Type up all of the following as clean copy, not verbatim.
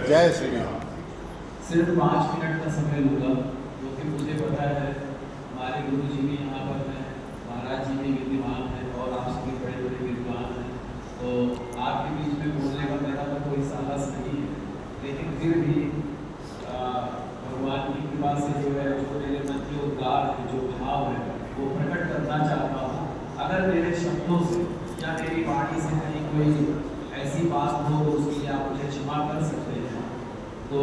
जय श्री राम। सिर्फ 5 मिनट का समय लूँगा, क्योंकि मुझे पता है हमारे गुरु जी भी यहाँ पर हैं, महाराज जी भी विद्यमान हैं और आप सभी बड़े बड़े विद्वान हैं, तो आपके बीच में बोलने का मेरा तो कोई साहस नहीं है, लेकिन फिर भी भगवान की कृपा से जो है जो मेरे मन के उद्गार है, जो भाव है, वो प्रकट करना चाहता हूँ। अगर मेरे शब्दों से या मेरी वाणी से कहीं कोई ऐसी बात हो तो उसके लिए आप मुझे क्षमा कर सकते हैं। तो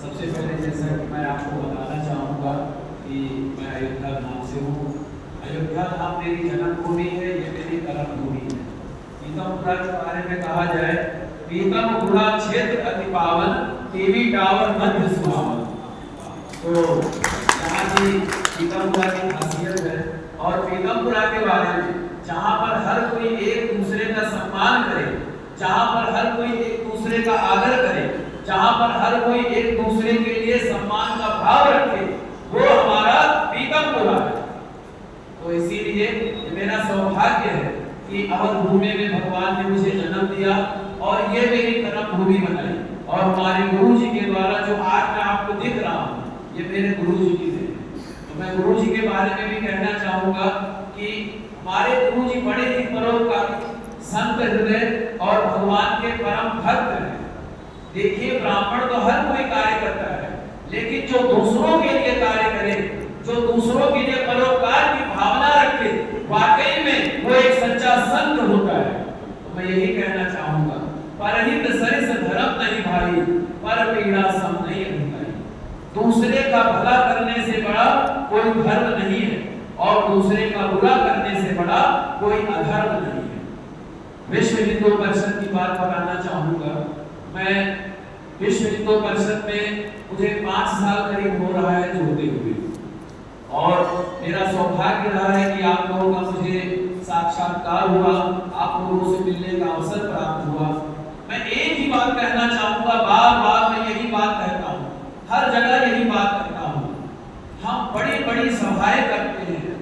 सबसे पहले जैसा कि मैं आपको बताना चाहूँगा कि मैं अयोध्या धाम से हूँ। अयोध्या धाम मेरी जन्मभूमि है, ये मेरी कर्मभूमि है। पीतमपुरा के बारे में कहा जाए, पीतमपुरा क्षेत्र अति पावन, टीवी टावर मध्य सुहावन। तो यहाँ की पीतमपुरा की खासियत है, और पीतमपुरा के बारे में जहाँ पर हर कोई एक दूसरे का सम्मान करे, जहाँ पर हर कोई एक दूसरे का आदर करे, जहाँ पर हर कोई एक दूसरे के लिए सम्मान का भाव रखे, वो हमारा पीतमपुरा है। तो इसीलिए मेरा सौभाग्य है कि अवध भूमि में भगवान ने मुझे जन्म दिया और ये मेरी कर्म भूमि बनाई। और हमारे गुरु जी के द्वारा जो आज मैं आपको दिख रहा हूँ, ये मेरे गुरु जी की देन है। तो मैं गुरु जी के बारे में भी कहना चाहूँगा कि हमारे गुरु जी बड़े ही परोपकारी, संत हृदय और भगवान के परम भक्त हैं। देखिए, ब्राह्मण तो हर कोई कार्य करता है, लेकिन जो दूसरों के लिए कार्य करे, जो दूसरों के लिए परोपकार की भावना रखे, वाकई में वो एक सच्चा संत होता है। तो मैं यही कहना चाहूँगा, परहित सरिस धर्म नहीं भाई, पर पीड़ा सम नहीं अधिकारी। दूसरे का भला करने से बड़ा कोई धर्म नहीं है, और दूसरे का बुरा करने से बड़ा कोई अधर्म नहीं है। विश्व हिंदू परिषद की बात बताना चाहूँगा। मैं विश्व हिंदू परिषद में मुझे 5 साल करीब हो रहा है जुड़ते हुए, और मेरा सौभाग्य रहा है कि आप लोगों का मुझे साक्षात्कार हुआ, आप लोगों से मिलने का अवसर प्राप्त हुआ। मैं एक ही बात कहना चाहूँगा, बार बार मैं यही बात कहता हूँ, हर जगह यही बात कहता हूँ। हम बड़ी बड़ी सभाएं करते हैं,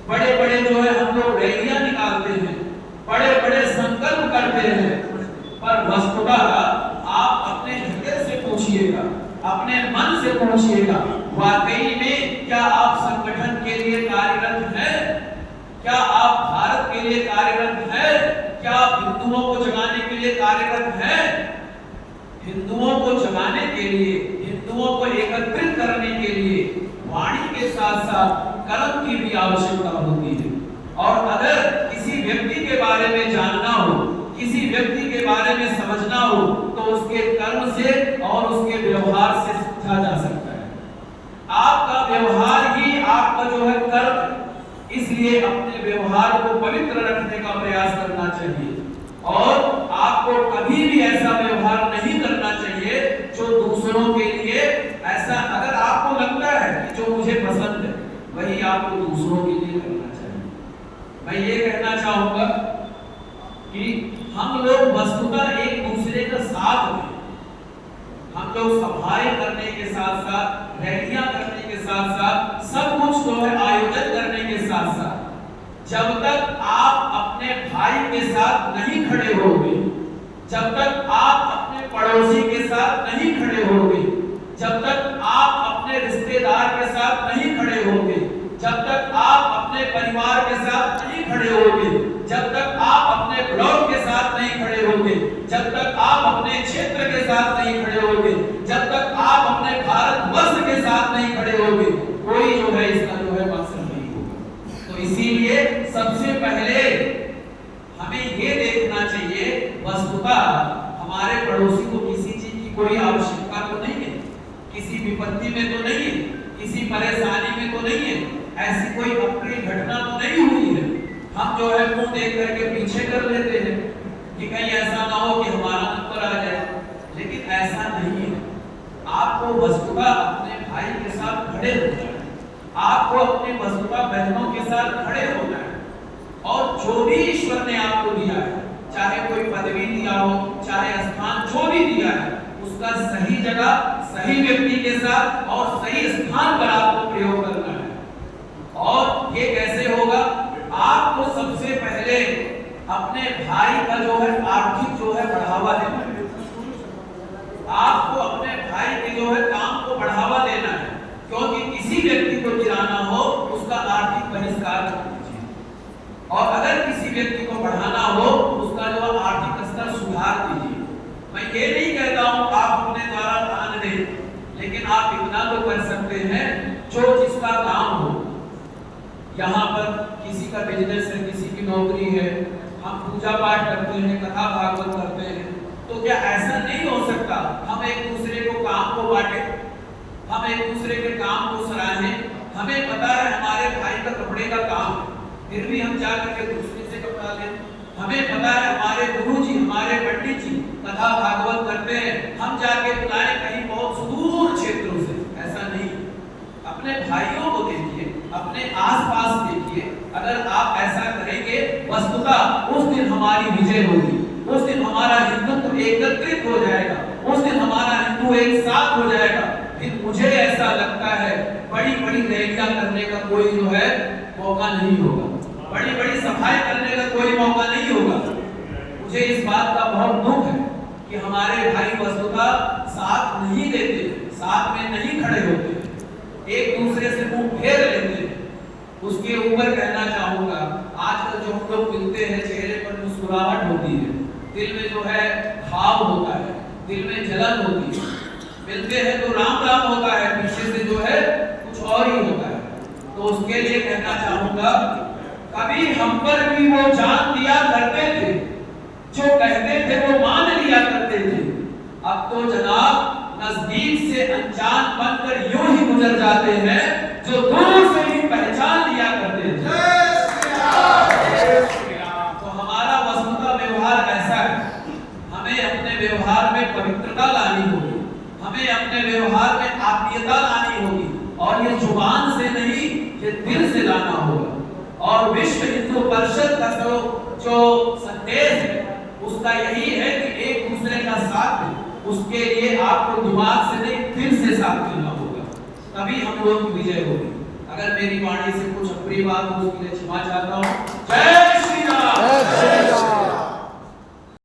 बड़े बड़े जो है हम लोग रैलियां निकालते हैं, बड़े बड़े संकल्प करते हैं, पर वस्तुतः आप अपने हृदय से पूछिएगा, अपने मन से पूछिएगा, वाकई में क्या आप संगठन के लिए कार्यरत हैं? क्या आप भारत के लिए कार्यरत हैं? क्या आप हिंदुओं को जगाने के लिए कार्यरत हैं? हिंदुओं को जगाने के लिए, हिंदुओं को एकत्रित करने के लिए वाणी के साथ साथ कर्म की भी आवश्यकता होती है। और अगर किसी व्यक्ति के बारे में जानना हो, किसी व्यक्ति के बारे में समझना हो, तो उसके कर्म से और उसके व्यवहार से समझा जा सकता है। आपका व्यवहार ही आपका जो है कर्म है, इसलिए अपने व्यवहार को पवित्र रखने का प्रयास करना चाहिए, और आपको कभी भी ऐसा व्यवहार नहीं करना चाहिए जो दूसरों के लिए ऐसा, अगर आपको लगता है कि जो मुझे पसंद है वही आपको दूसरों के लिए करना चाहिए। मैं ये कहना चाहूँगा कि हम लोग वस्तुतः एक दूसरे का साथ में, हम लोग सभाएं करने के साथ साथ, रैलियां करने के साथ साथ, सब कुछ जो है आयोजन करने के साथ साथ, जब तक आप अपने भाई के साथ नहीं खड़े होंगे, जब तक आप अपने पड़ोसी के साथ नहीं खड़े होंगे, जब तक आप अपने रिश्तेदार के साथ नहीं खड़े होंगे, जब तक आप अपने परिवार के साथ नहीं खड़े होंगे, जब तक आप अपने ब्लॉक के साथ नहीं खड़े होंगे, जब तक आप अपने क्षेत्र के साथ नहीं खड़े होंगे, जब तक आप अपने भारतवर्ष के साथ नहीं खड़े होंगे, कोई जो है इसका जो है मकसद नहीं होगा। तो इसीलिए सबसे पहले हमें ये देखना चाहिए, वस्तुतः हमारे पड़ोसी को किसी चीज की कोई आवश्यकता तो नहीं है, किसी विपत्ति में तो नहीं है, किसी परेशानी में तो नहीं है, ऐसी कोई अप्रिय घटना तो नहीं हुई है। हम जो है मुंह देख करके पीछे कर लेते हैं कि कहीं ऐसा ना हो कि हमारा नंबर आ जाए, लेकिन ऐसा नहीं है। आपको वस्तुतः अपने भाई के साथ खड़े होना है, आपको अपने वस्तुतः बहनों के साथ खड़े होना है, और जो भी ईश्वर ने आपको दिया है, चाहे कोई पदवी दिया हो, चाहे स्थान जो भी दिया है, उसका सही जगह, सही व्यक्ति के साथ और सही स्थान पर आपको प्रयोग करना है। और ये कैसे होगा? आपको सबसे पहले अपने भाई का जो है आर्थिक जो है बढ़ावा देना है। आपको साथ दीजिए। मैं ये नहीं कहता हूं आप अपने द्वारा दान दें, लेकिन आप इतना तो कर सकते हैं जो जिसका काम हो। यहाँ पर किसी का बिजनेस है, किसी की नौकरी है, हम पूजा पाठ करते हैं, कथा भागवत करते हैं, तो क्या ऐसा नहीं हो सकता हम एक दूसरे को काम को बांटे, हम एक दूसरे के काम को सराहें। हमें पता है हमारे भाई का कपड़े का काम है, फिर भी हम जा करके दूसरे से कपड़ा लें। हमें पता है हमारे गुरुजी, हमारे पंडित जी कथा भागवत करते हैं, हम जाके बुलाएं कहीं बहुत सुदूर क्षेत्रों से। ऐसा नहीं, अपने भाइयों को देखिए, अपने आसपास देखिए। अगर आप ऐसा करेंगे, वस्तुतः उस दिन हमारी विजय होगी, उस दिन हमारा हिंदुत्व एकत्रित हो जाएगा, उस दिन हमारा हिंदू एक साथ हो जाएगा। फिर मुझे ऐसा लगता है बड़ी बड़ी रैलियां करने का कोई जो है मौका नहीं होगा, बड़ी बड़ी सभाएं करने का कोई मौका नहीं होगा। मुझे इस बात का बहुत दुख है कि हमारे भाई वस्तुतः साथ नहीं देते, साथ में नहीं खड़े होते, एक दूसरे से मुंह फेर लेते हैं। उसके ऊपर कहना चाहूंगा, आजकल जो हम लोग मिलते हैं, चेहरे पर मुस्कुराहट होती है, दिल में जो है भाव होता है, दिल में जलन होती है, मिलते हैं तो राम राम होता है, पीछे से जो है कुछ और ही होता है। तो उसके लिए कहना चाहूंगा, कभी हम पर भी वो जान दिया करते थे, जो कहते थे वो मान लिया करते थे। अब तो जनाब नजदीक से अनजान बनकर यूं ही गुजर जाते हैं, जो दूर से ही पहचान लिया करते थे। तो हमारा वस्तुतः व्यवहार ऐसा है, हमें अपने व्यवहार में पवित्रता लानी होगी, हमें अपने व्यवहार में आत्मीयता लानी होगी, और ये जुबान से नहीं, ये दिल से लाना होगा। और विश्व हिंदू परिषद का जो संदेश है उसका यही है कि एक दूसरे का साथ है, उसके लिए आपको दिमाग से नहीं दिल से साथ देना होगा, तभी हम लोगों की विजय होगी। अगर मेरी वाणी से कुछ अप्रिय बात हो उसके लिए क्षमा चाहता हूँ। जय श्री राम।